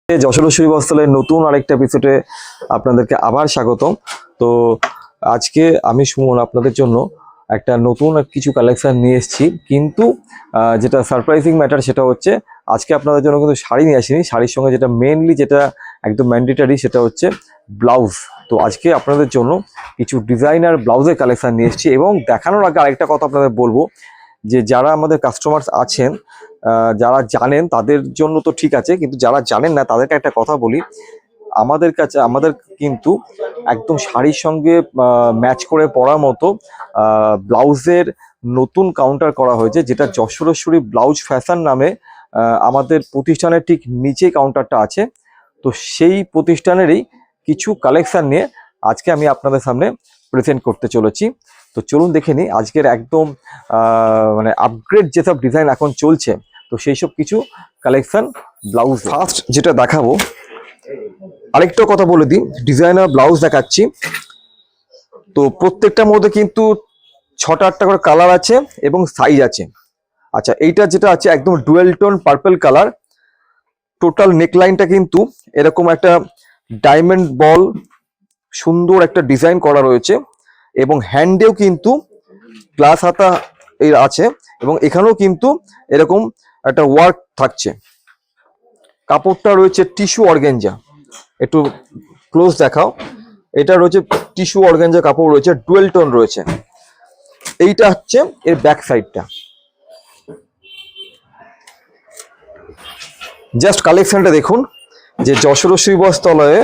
যশোর বস্ত্রালয়ের নতুন আরেকটা এপিসোডে আপনাদেরকে আবার স্বাগতম। তো আজকে আমি সুমন আপনাদের জন্য একটা নতুন কিছু কালেকশন নিয়ে এসেছি, কিন্তু যেটা সারপ্রাইজিং ম্যাটার সেটা হচ্ছে আজকে আপনাদের জন্য কিন্তু শাড়ি নিয়ে আসিনি। শাড়ির সঙ্গে যেটা মেনলি যেটা একদম ম্যান্ডেটারি সেটা হচ্ছে ব্লাউজ। তো আজকে আপনাদের জন্য কিছু ডিজাইনার ব্লাউজের কালেকশন নিয়ে এসেছি, এবং দেখানোর আগে আরেকটা কথা আপনাদের বলবো যে যারা আমাদের কাস্টমার্স আছেন, যারা জানেন তাদের জন্য তো ঠিক আছে, কিন্তু যারা জানেন না তাদেরকে একটা কথা বলি, আমাদের কিন্তু একদম শাড়ির সঙ্গে ম্যাচ করে পরার মতো ব্লাউজের নতুন কাউন্টার করা হয়েছে, যেটা যশোরেশ্বরী ব্লাউজ ফ্যাশন নামে আমাদের প্রতিষ্ঠানের ঠিক নিচে কাউন্টারটা আছে। তো সেই প্রতিষ্ঠানেরই কিছু কালেকশন নিয়ে আজকে আমি আপনাদের সামনে প্রেজেন্ট করতে চলেছি। তো চলুন দেখে নিই আজকের একদম মানে আপগ্রেড যেসব ডিজাইন এখন চলছে, তো সেই সব কিছু কালেকশন ব্লাউজ। ফার্স্ট যেটা দেখাবো, আরেকটা কথা বলে দিই, ডিজাইনার ব্লাউজ দেখাচ্ছি। তো প্রত্যেকটার মধ্যে কিন্তু 6টা-8টা করে কালার আছে এবং সাইজ আছে। আচ্ছা, এইটা যেটা আছে একদম dual tone purple colour. Total নেকলাইনটা কিন্তু এরকম একটা ডায়মন্ড বল সুন্দর একটা ডিজাইন করা রয়েছে, এবং হ্যান্ডেও কিন্তু গ্লাস হাতা এর আছে, এবং এখানেও কিন্তু এরকম একটা ওয়ার্ক থাকছে। কাপড়টা রয়েছে টিস্যু অর্গানজা, একটু ক্লোজ দেখাও। এটা রয়েছে টিস্যু অর্গানজা কাপড় রয়েছে, ডুয়েল টোন রয়েছে। এইটা হচ্ছে এর ব্যাক সাইডটা। জাস্ট কালেকশনটা দেখুন, যে যশোরেশ্বরী বস্ত্রালয়ে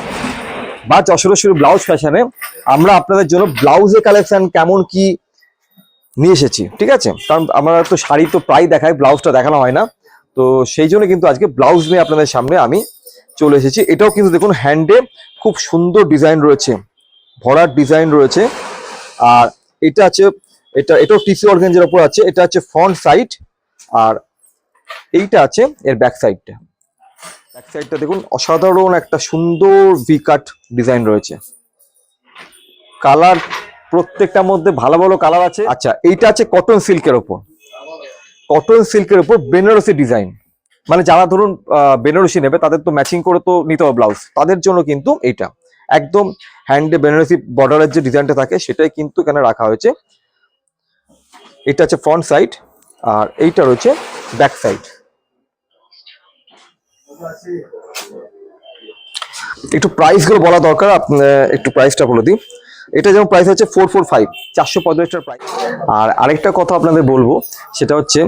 বা যশোরেশ্বরী ব্লাউজ ফ্যাশনে আমরা আপনাদের জন্য ব্লাউজের কালেকশন কেমন কি নিয়ে এসেছি, ঠিক আছে? কারণ আমরা তো শাড়ি তো প্রায় দেখাই, ব্লাউজটা দেখানো হয় না। তো সেই জন্য কিন্তু আজকে ব্লাউজ নিয়ে আপনাদের সামনে আমি চলে এসেছি। এটাও কিন্তু দেখুন হ্যান্ডে খুব সুন্দর ডিজাইন রয়েছে, ভরার ডিজাইন রয়েছে। আর এটা আছে, এটাও টিস্যু অর্গানজার উপর আছে। এটা হচ্ছে ফ্রন্ট সাইড, আর এইটা আছে এর ব্যাক সাইডটা। ব্যাক সাইডটা দেখুন, অসাধারণ একটা সুন্দর ভি কাট ডিজাইন রয়েছে। কালার প্রত্যেকটার মধ্যে ভালো ভালো কালার আছে। আচ্ছা, এইটা আছে কটন সিল্কের ওপর, কটন সিল্কের উপর বেনারসি ডিজাইন। মানে যারা ধরুন বেনারসি নেবে তাদের তো ম্যাচিং করে তো নিতে হবে ব্লাউজ, তাদের জন্য কিন্তু এইটা একদম হ্যান্ডে বেনারসি বর্ডারের যে ডিজাইনটা থাকে সেটাই কিন্তু এখানে রাখা হয়েছে। এটা হচ্ছে ফ্রন্ট সাইড, আর এইটা রয়েছে ব্যাক সাইড। একটু প্রাইস গুলো বলা দরকার, একটু প্রাইসটা বলে দিই। এটা যেমন প্রাইস হচ্ছে 445, 450 প্রাইস। আর আরেকটা কথা আপনাদের বলবো, সেটা হচ্ছে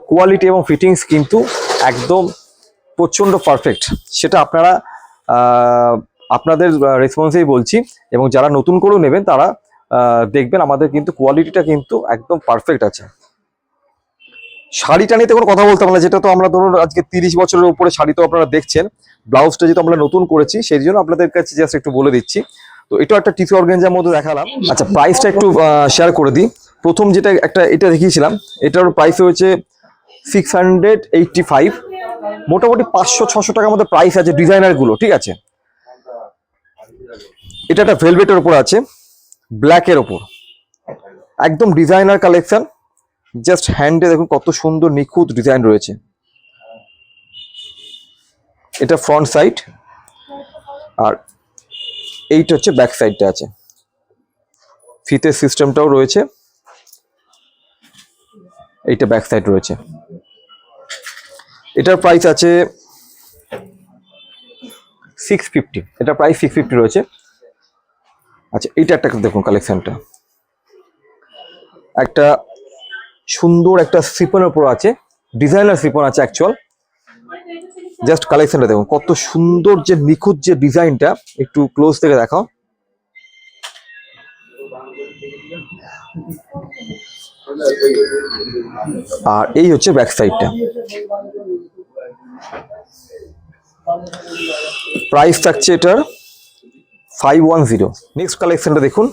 কোয়ালিটি এবং ফিটিংস কিন্তু একদম প্রচন্ড পারফেক্ট। সেটা আপনারা আপনাদের রেসপন্সেই বলছি, এবং যারা নতুন করেও নেবেন তারা দেখবেন আমাদের কিন্তু কোয়ালিটিটা কিন্তু একদম পারফেক্ট আছে। শাড়িটা নিয়ে কোনো কথা বলতাম না, যেটা তো আমরা ধরুন আজকে 30 বছরের উপরে শাড়ি তো আপনারা দেখছেন। ব্লাউজটা যেহেতু আমরা নতুন করেছি সেই জন্য আপনাদের কাছে জাস্ট একটু বলে দিচ্ছি। তো এটা একটা টিস্যু অর্গানজার মধ্যে দেখালাম। আচ্ছা, প্রাইসটা একটু শেয়ার করে দিই। প্রথম যেটা এটা দেখিয়েছিলাম, এটার প্রাইস হয়েছে 685। মোটামুটি 500-600 টাকার মধ্যে প্রাইস আছে ডিজাইনার গুলো, ঠিক আছে? এটা একটা ভেলভেটের উপর আছে, ব্ল্যাকের ওপর, একদম ডিজাইনার কালেকশন। জাস্ট হ্যান্ডে দেখুন কত সুন্দর নিখুঁত ডিজাইন রয়েছে। এটা ফ্রন্ট সাইড, আর এইটা হচ্ছে ব্যাক সাইডটা আছে। ফিতের সিস্টেমটাও রয়েছে, এইটা ব্যাক সাইড রয়েছে। এটার প্রাইস আছে 650, এটা প্রাইস 650 রয়েছে। আচ্ছা, এইটা একটা দেখুন কালেকশনটা, একটা সুন্দর একটা সিপনের উপর আছে, ডিজাইনার সিপন আছে অ্যাকচুয়াল। জাস্ট কালেকশনটা দেখুন কত সুন্দর, যে নিখুঁত যে ডিজাইনটা, একটু ক্লোজ থেকে দেখাও। আর এই হচ্ছে ব্যাক সাইডটা। প্রাইস থাকছে এটার 510। নেক্সট কালেকশনটা দেখুন,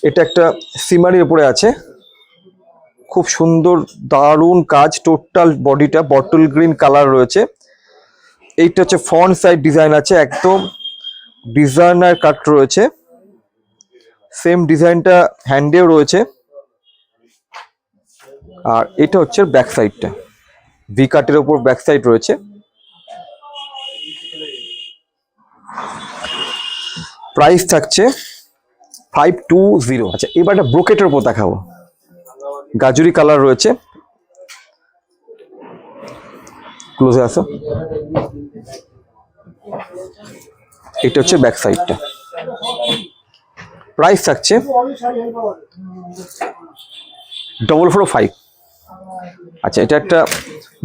এটা একটা সিমারির উপরে আছে, খুব সুন্দর দারুণ কাজ। টোটাল বডিটা বটল গ্রিন কালার রয়েছে। এইটা হচ্ছে ফ্রন্ট সাইড ডিজাইন আছে, একদম ডিজাইনার কাট রয়েছে। সেম ডিজাইনটা হ্যান্ডেও রয়েছে। আর এটা হচ্ছে ব্যাক সাইডটা, ভি কাটের উপর ব্যাক সাইড রয়েছে। প্রাইস থাকছে 520। আচ্ছা, এবার একটা ব্রোকেটের উপর দেখাবো। গাজরি কালার রয়েছে, ক্লোজে আসো। এটা হচ্ছে ব্যাক সাইডটা। প্রাইস থাকছে 445। আচ্ছা, এটা একটা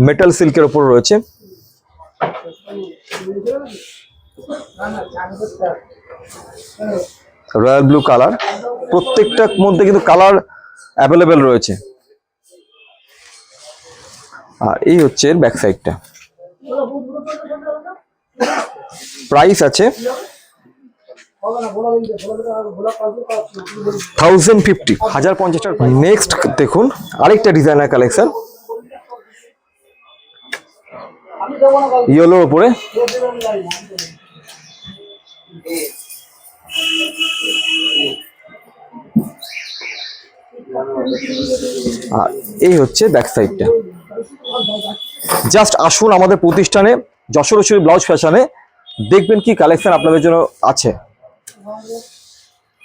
মেটাল সিল্কের উপর রয়েছে, রয়্যাল ব্লু কালার। প্রত্যেকটার মধ্যে কিন্তু কালার অ্যাভেলেবেল রয়েছে। আর এই হচ্ছে ব্যাক সাইডটা। প্রাইস আছে 1050, 1050 টাকা। নেক্সট দেখুন আরেকটা ডিজাইনার কালেকশন, ইয়েলোর উপরে। আর এই হচ্ছে ব্যাক সাইডটা। জাস্ট আসুন আমাদের প্রতিষ্ঠানে, যশোর ব্লাউজ ফ্যাশনে, দেখবেন কি কালেকশন আপনাদের জন্য আছে।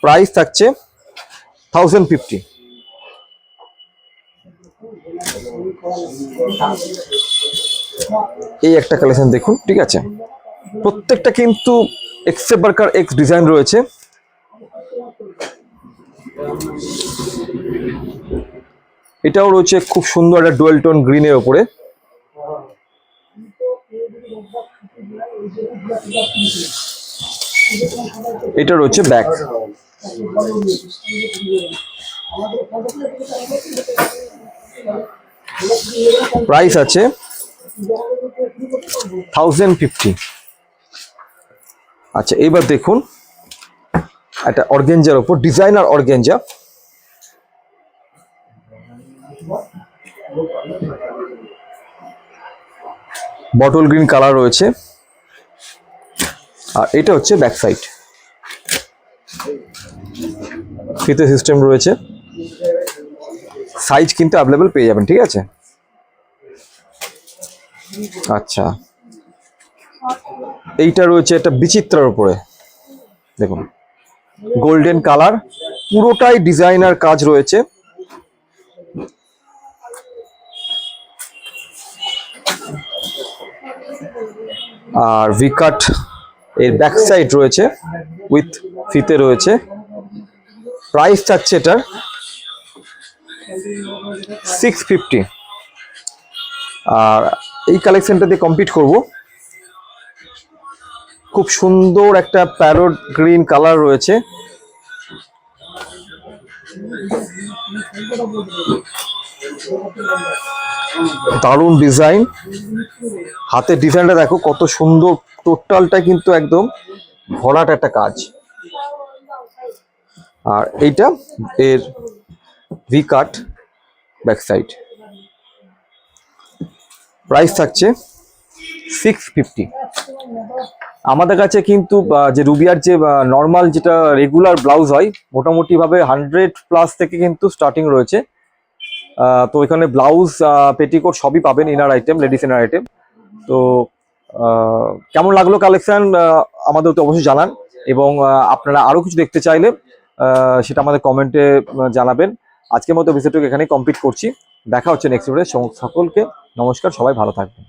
প্রাইস থাকছে 1050। এই একটা কালেকশন দেখুন, ঠিক আছে। প্রত্যেকটা কিন্তু এক্সেপ বার্কার এক্স ডিজাইন রয়েছে। এটাও রয়েছে খুব সুন্দর একটা ডুয়েল টোন গ্রিনের উপরে। এটা রয়েছে ব্যাক। প্রাইস আছে 1050। আচ্ছা, এবার দেখুন একটা অর্গেঞ্জার উপর, designer organza. Bottle green colour রয়েছে। আর এটা হচ্ছে ব্যাক সাইড। ফিতে সিস্টেম রয়েছে, সাইজ কিন্তু অ্যাভেলেবেল পেয়ে যাবেন, ঠিক আছে। আচ্ছা, এইটা রয়েছে একটা বিচিত্রার উপরে, দেখুন গোল্ডেন কালার, পুরোটাই ডিজাইনার কাজ রয়েছে। আর ভিকাট এর ব্যাক সাইড রয়েছে, উইথ ফিতে রয়েছে। প্রাইস থাকছে এটার 650। আর এই কালেকশনটা দিয়ে কমপ্লিট করব। খুব সুন্দর একটা প্যারট গ্রিন কালার রয়েছে। দারুণ ডিজাইন, হাতের ডিজাইনটা দেখো কত সুন্দর, টোটালটা কিন্তু একদম ভরাট একটা কাজ। আর এইটা এর ভি কাট ব্যাক সাইড। প্রাইস থাকছে 650। আমাদের কাছে কিন্তু যে রুবিয়ার যে নর্মাল যেটা রেগুলার ব্লাউজ হয়, মোটামুটি ভাবে 100+ থেকে কিন্তু স্টার্টিং রয়েছে। তো এখানে ব্লাউজ, পেটিকোট সবই পাবেন, inner item, ladies inner item. তো কেমন লাগলো কালেকশন আমাদের তো অবশ্যই জানান, এবং আপনারা আরো কিছু দেখতে চাইলে সেটা আমাদের কমেন্টে জানাবেন। আজকের মতো ভিডিওটাকে এখানেই কমপ্লিট করছি। দেখা হচ্ছে নেক্সট ভিডিওতে। সকলকে নমস্কার, সবাই ভালো থাকবেন।